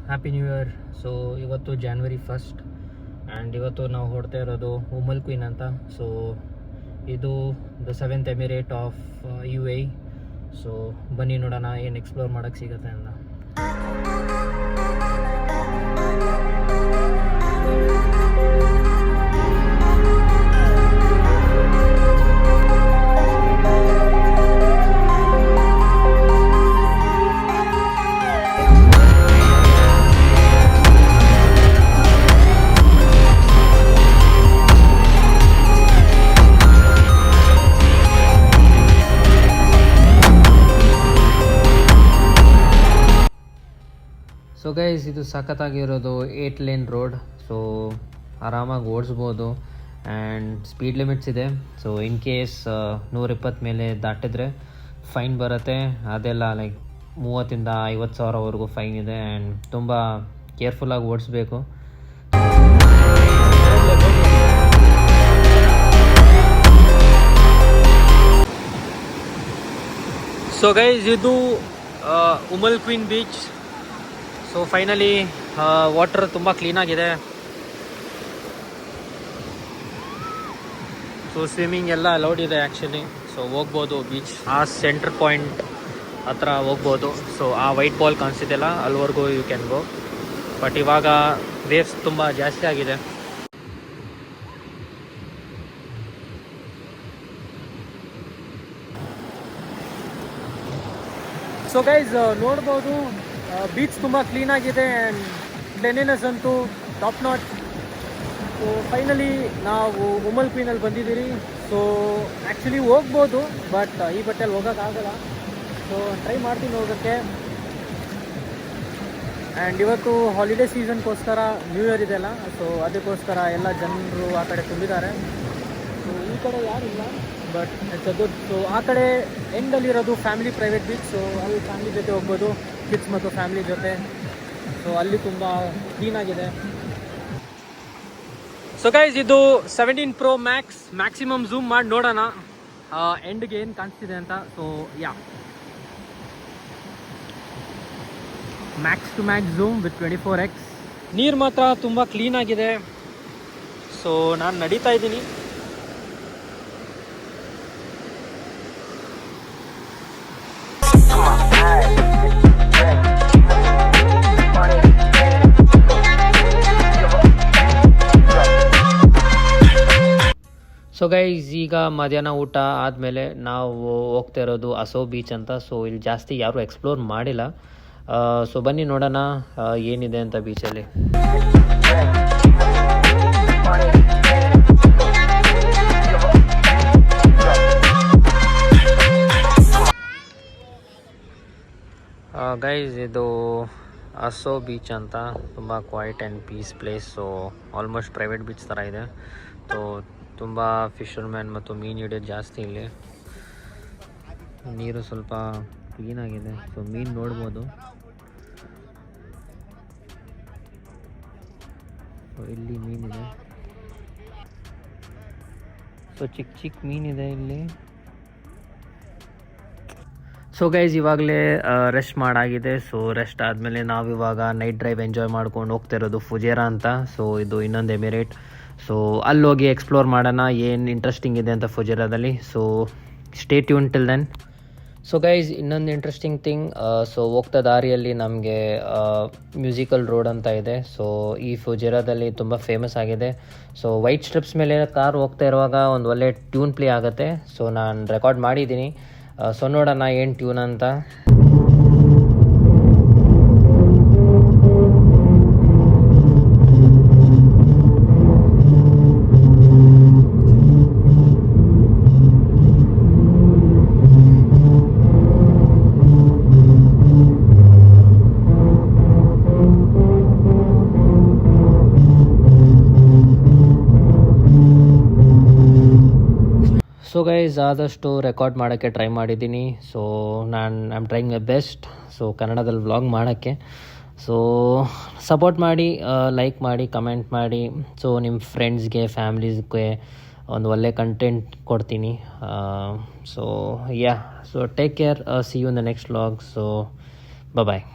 Happy new year. So ಇವತ್ತು January 1st and ಇವತ್ತು ನಾವು ಹೊಡ್ತಾ ಇರೋದು ಉಮಲ್ ಕ್ವೀನ್ ಅಂತ. ಸೊ ಇದು the 7th emirate of UAE. So ಬನ್ನಿ ನೋಡೋಣ ಏನು ಎಕ್ಸ್ಪ್ಲೋರ್ ಮಾಡೋಕ್ಕೆ ಸಿಗುತ್ತೆ ಅಂತ. ಸೊ ಗೈಸ್, ಇದು ಸಖತ್ತಾಗಿರೋದು 8 ಲೇನ್ ರೋಡ್. ಸೊ ಆರಾಮಾಗಿ ಓಡಿಸ್ಬೋದು ಆ್ಯಂಡ್ ಸ್ಪೀಡ್ ಲಿಮಿಟ್ಸ್ ಇದೆ. ಸೊ ಇನ್ ಕೇಸ್ 120 ಮೇಲೆ ದಾಟಿದ್ರೆ ಫೈನ್ ಬರುತ್ತೆ. ಅದೆಲ್ಲ ಲೈಕ್ 30,000 to 50,000ವರೆಗೂ ಫೈನ್ ಇದೆ ಆ್ಯಂಡ್ ತುಂಬ ಕೇರ್ಫುಲ್ಲಾಗಿ ಓಡಿಸ್ಬೇಕು. ಸೊ ಗೈಸ್, ಇದು Umm Al Quwain beach. So finally water ತುಂಬ ಕ್ಲೀನಾಗಿದೆ. ಸೊ ಸ್ವಿಮ್ಮಿಂಗ್ ಎಲ್ಲ ಅಲೌಡ್ ಇದೆ ಆ್ಯಕ್ಚುಲಿ. ಸೊ ಹೋಗ್ಬೋದು ಬೀಚ್, ಆ ಸೆಂಟ್ರ್ ಪಾಯಿಂಟ್ ಹತ್ರ ಹೋಗ್ಬೋದು. ಸೊ ಆ ವೈಟ್ ಬಾಲ್ ಕಾಣಿಸ್ತಿದೆಯಲ್ಲ, ಅಲ್ಲಿವರೆಗೂ ಯು ಕ್ಯಾನ್ ಗೋ. ಬಟ್ ಇವಾಗ ವೇವ್ಸ್ ತುಂಬ ಜಾಸ್ತಿ ಆಗಿದೆ. ಸೊ ಗೈಸ್, ನೋಡ್ಬೋದು ಬೀಚ್ ತುಂಬ ಕ್ಲೀನಾಗಿದೆ ಆ್ಯಂಡ್ ಕ್ಲೀನಿನೆಸ್ ಅಂತೂ ಟಾಪ್ ನಾಟ್. ಸೊ ಫೈನಲಿ ನಾವು ಉಮಲ್ ಕ್ವೀನಲ್ಲಿ ಬಂದಿದ್ದೀರಿ. ಸೊ ಆ್ಯಕ್ಚುಲಿ ಹೋಗ್ಬೋದು, ಬಟ್ ಈ ಬಟ್ಟೆಲ್ಲಿ ಹೋಗೋಕ್ಕಾಗಲ್ಲ. ಸೊ ಟ್ರೈ ಮಾಡ್ತೀನಿ ಹೋಗೋಕ್ಕೆ. ಆ್ಯಂಡ್ ಇವತ್ತು ಹಾಲಿಡೇ ಸೀಸನ್ಗೋಸ್ಕರ, ನ್ಯೂ ಇಯರ್ ಇದೆಲ್ಲ, ಸೊ ಅದಕ್ಕೋಸ್ಕರ ಎಲ್ಲ ಜನರು ಆ ಕಡೆ ತುಂಬಿದ್ದಾರೆ. ಸೊ ಈ ಕಡೆ ಯಾರಿಲ್ಲ, but it's a good. So ಆ ಕಡೆ ಎಂಡಲ್ಲಿರೋದು ಫ್ಯಾಮಿಲಿ ಪ್ರೈವೇಟ್ ಬೀಚ್. ಸೊ ಅಲ್ಲಿ ಫ್ಯಾಮಿಲಿ ಜೊತೆ ಹೋಗ್ಬೋದು, ಕಿಡ್ಸ್ ಮತ್ತು ಫ್ಯಾಮಿಲಿ ಜೊತೆ. ಸೊ ಅಲ್ಲಿ ತುಂಬ ಕ್ಲೀನಾಗಿದೆ. ಸೊ ಗೈಸ್, ಇದು 17 Pro Max. ಮ್ಯಾಕ್ಸಿಮಮ್ ಝೂಮ್ ಮಾಡಿ ನೋಡೋಣ ಎಂಡ್ಗೆ ಏನು ಕಾಣಿಸ್ತಿದೆ ಅಂತ. So yeah, max to max zoom with 24x. ನೀರು ಮಾತ್ರ ತುಂಬ ಕ್ಲೀನಾಗಿದೆ. ಸೊ ನಾನು ನಡೀತಾ ಇದ್ದೀನಿ. ಸೊ ಗೈಸ್, ಈಗ ಮಧ್ಯಾಹ್ನ ಊಟ ಆದಮೇಲೆ ನಾವು ಹೋಗ್ತಾ ಇರೋದು ಅಸೋ ಬೀಚ್ ಅಂತ. ಸೊ ಇಲ್ಲಿ ಜಾಸ್ತಿ ಯಾರೂ ಎಕ್ಸ್ಪ್ಲೋರ್ ಮಾಡಿಲ್ಲ. ಸೊ ಬನ್ನಿ ನೋಡೋಣ ಏನಿದೆ ಅಂತ ಬೀಚಲ್ಲಿ. ಗೈಸ್, ಇದು ಅಸೋ ಬೀಚ್ ಅಂತ. ತುಂಬ quiet and peace place. So almost private beach ಥರ ಇದೆ. ಸೊ ತುಂಬ ಫಿಶರ್ಮ್ಯಾನ್ ಮತ್ತು ಮೀನು ಹಿಡಿಯೋದು ಜಾಸ್ತಿ ಇಲ್ಲಿ. ನೀರು ಸ್ವಲ್ಪ ಕ್ಲೀನಾಗಿದೆ. ಸೊ ಮೀನು ನೋಡ್ಬೋದು. ಸೊ ಇಲ್ಲಿ ಮೀನಿದೆ. ಸೊ ಚಿಕ್ಕ ಚಿಕ್ಕ ಮೀನಿದೆ ಇಲ್ಲಿ. ಸೊ ಗೈಸ್, ಇವಾಗಲೇ ರೆಸ್ಟ್ ಮಾಡಾಗಿದೆ. ಸೊ ರೆಸ್ಟ್ ಆದಮೇಲೆ ನಾವಿವಾಗ ನೈಟ್ ಡ್ರೈವ್ ಎಂಜಾಯ್ ಮಾಡ್ಕೊಂಡು ಹೋಗ್ತಾ ಇರೋದು ಫುಜೇರಾ ಅಂತ. ಸೊ ಇದು ಇನ್ನೊಂದು ಎಮಿರೇಟ್. ಸೊ ಅಲ್ಲಿ ಹೋಗಿ ಎಕ್ಸ್ಪ್ಲೋರ್ ಮಾಡೋಣ ಏನು ಇಂಟ್ರೆಸ್ಟಿಂಗ್ ಇದೆ ಅಂತ ಫುಜೇರಾದಲ್ಲಿ. So stay tune till then. So guys, ಇನ್ನೊಂದು ಇಂಟ್ರೆಸ್ಟಿಂಗ್ ಥಿಂಗ್, ಸೊ ಹೋಗ್ತಾ ದಾರಿಯಲ್ಲಿ ನಮಗೆ ಮ್ಯೂಸಿಕಲ್ ರೋಡ್ ಅಂತ ಇದೆ. ಸೊ ಈ ಫುಜೇರಾದಲ್ಲಿ ತುಂಬ ಫೇಮಸ್ ಆಗಿದೆ. ಸೊ ವೈಟ್ ಸ್ಟ್ರಿಪ್ಸ್ ಮೇಲೆ ಕಾರ್ ಹೋಗ್ತಾ ಇರುವಾಗ ಒಂದು ಒಳ್ಳೆ ಟ್ಯೂನ್ ಪ್ಲೇ ಆಗುತ್ತೆ. ಸೊ ನಾನು ರೆಕಾರ್ಡ್ ಮಾಡಿದ್ದೀನಿ. ಸೊ ನೋಡೋಣ ಏನು ಟ್ಯೂನ್ ಅಂತ. ಸೊ ಗೈಸ್, ಆದಷ್ಟು ರೆಕಾರ್ಡ್ ಮಾಡೋಕ್ಕೆ ಟ್ರೈ ಮಾಡಿದ್ದೀನಿ. So I am trying my best. So ಕನ್ನಡದಲ್ಲಿ ವ್ಲಾಗ್ ಮಾಡೋಕ್ಕೆ. ಸೊ ಸಪೋರ್ಟ್ ಮಾಡಿ, ಲೈಕ್ ಮಾಡಿ, ಕಮೆಂಟ್ ಮಾಡಿ. ಸೊ ನಿಮ್ಮ ಫ್ರೆಂಡ್ಸ್ಗೆ, ಫ್ಯಾಮ್ಲೀಸ್ಗೆ ಒಂದು ಒಳ್ಳೆ ಕಂಟೆಂಟ್ ಕೊಡ್ತೀನಿ. So yeah, so take care. See you in the next vlog. So bye.